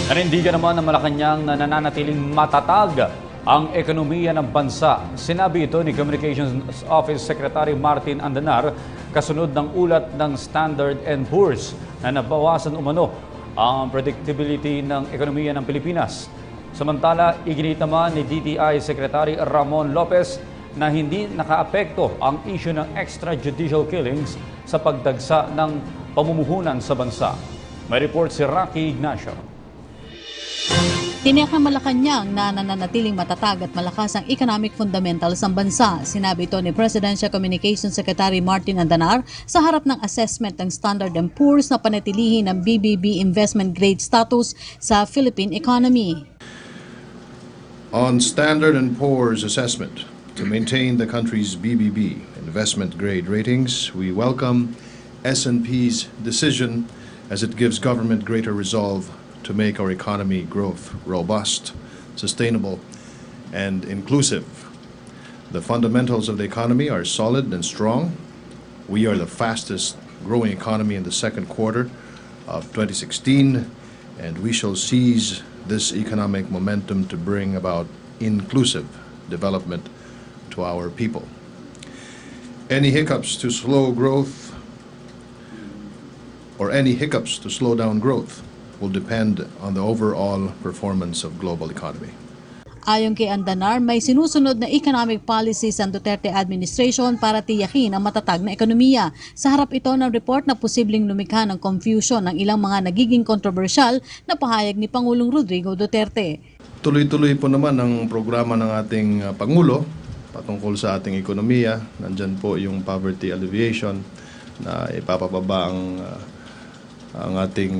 Nanindigan naman ng Malacanang na nananatiling matatag ang ekonomiya ng bansa. Sinabi ito ni Communications Office Secretary Martin Andanar kasunod ng ulat ng Standard & Poor's na nabawasan umano ang predictability ng ekonomiya ng Pilipinas. Samantala, iginit naman ni DTI Secretary Ramon Lopez na hindi nakaapekto ang issue ng extrajudicial killings sa pagdagsa ng pamumuhunan sa bansa. May report si Rocky Ignacio. Tiniyak ng Malacanang na nananatiling matatag at malakas ang economic fundamentals ng bansa. Sinabi ito ni Presidential Communications Secretary Martin Andanar sa harap ng assessment ng Standard & Poor's na panatilihin ng BBB investment grade status sa Philippine economy. On Standard & Poor's assessment to maintain the country's BBB investment grade ratings, we welcome S&P's decision as it gives government greater resolve to make our economy growth robust, sustainable, and inclusive. The fundamentals of the economy are solid and strong. We are the fastest growing economy in the second quarter of 2016, and we shall seize this economic momentum to bring about inclusive development to our people. Any hiccups to slow growth or any hiccups to slow down growth will depend on the overall performance of global economy. Ayon kay Andanar, may sinusunod na economic policies ang Duterte administration para tiyakin ang matatag na ekonomiya. Sa harap ito ng report na posibleng lumikha ng confusion ng ilang mga nagiging kontrobersyal na pahayag ni Pangulong Rodrigo Duterte. Tuloy-tuloy po naman ang programa ng ating Pangulo patungkol sa ating ekonomiya. Nandyan po yung poverty alleviation na ipapababa ang ating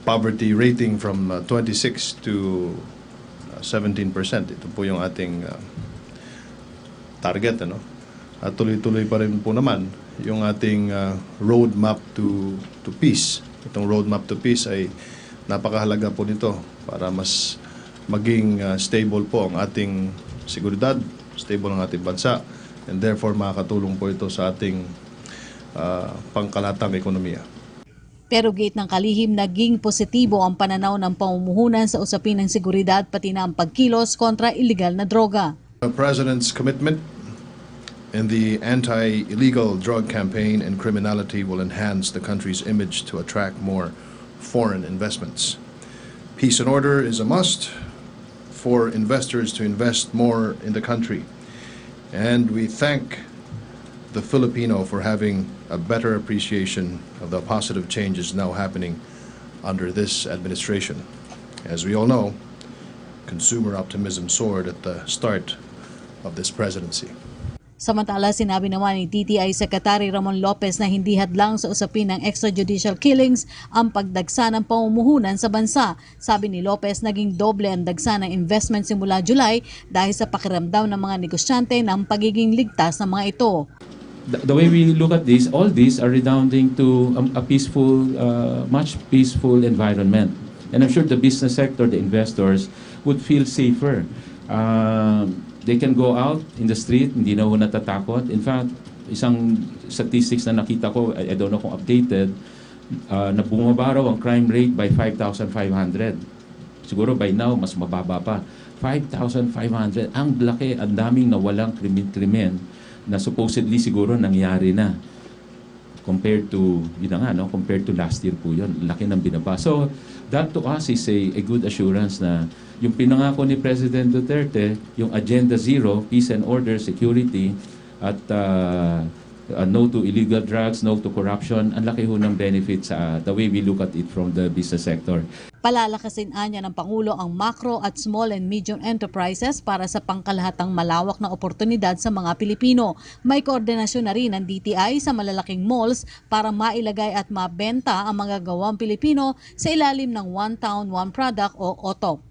poverty rating from 26 to 17%. Ito po yung ating target. At tuloy-tuloy pa rin po naman yung ating roadmap to peace. Itong roadmap to peace ay napakahalaga po nito para mas maging stable po ang ating seguridad, stable ang ating bansa, and therefore makakatulong po ito sa ating pangkalatang ekonomiya. Pero gate ng kalihim, naging positibo ang pananaw ng pamumuhunan sa usapin ng seguridad pati na ang pagkilos kontra illegal na droga. The President's commitment in the anti-illegal drug campaign and criminality will enhance the country's image to attract more foreign investments. Peace and order is a must for investors to invest more in the country. And we thank the Filipino for having a better appreciation of the positive changes now happening under this administration. As we all know, consumer optimism soared at the start of this presidency. Samantala, sinabi naman ni DTI Secretary Ramon Lopez na hindi hadlang sa usapin ng extrajudicial killings ang pagdagsa ng pamumuhunan sa bansa. Sabi ni Lopez, naging doble ang dagsa ng investment simula July dahil sa pakiramdam ng mga negosyante ng pagiging ligtas ng mga ito. The way we look at this, all these are redounding to a peaceful, much peaceful environment. And I'm sure the business sector, the investors, would feel safer. They can go out in the street, hindi na ho natatakot. In fact, isang statistics na nakita ko, I don't know kung updated, na bumaba raw ang crime rate by 5,500. Siguro by now, mas mababa pa. 5,500. Ang laki, ang daming nawalang krimen na supposedly siguro nangyari na compared to compared to last year po yun, laki ng binaba. So that to us is a good assurance na yung pinangako ni President Duterte, yung Agenda Zero, peace and order, security, at no to illegal drugs, no to corruption, ang laki ho ng benefits the way we look at it from the business sector. Palalakasin anya ng Pangulo ang macro at small and medium enterprises para sa pangkalahatang malawak na oportunidad sa mga Pilipino. May koordinasyon na rin ng DTI sa malalaking malls para mailagay at mabenta ang mga gawang Pilipino sa ilalim ng One Town, One Product o OTOP.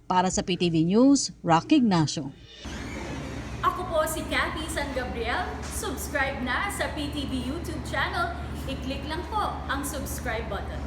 Para sa PTV News, Rocky Ignacio. Ako po si Cathy San Gabriel. Subscribe na sa PTV YouTube channel. I-click lang po ang subscribe button.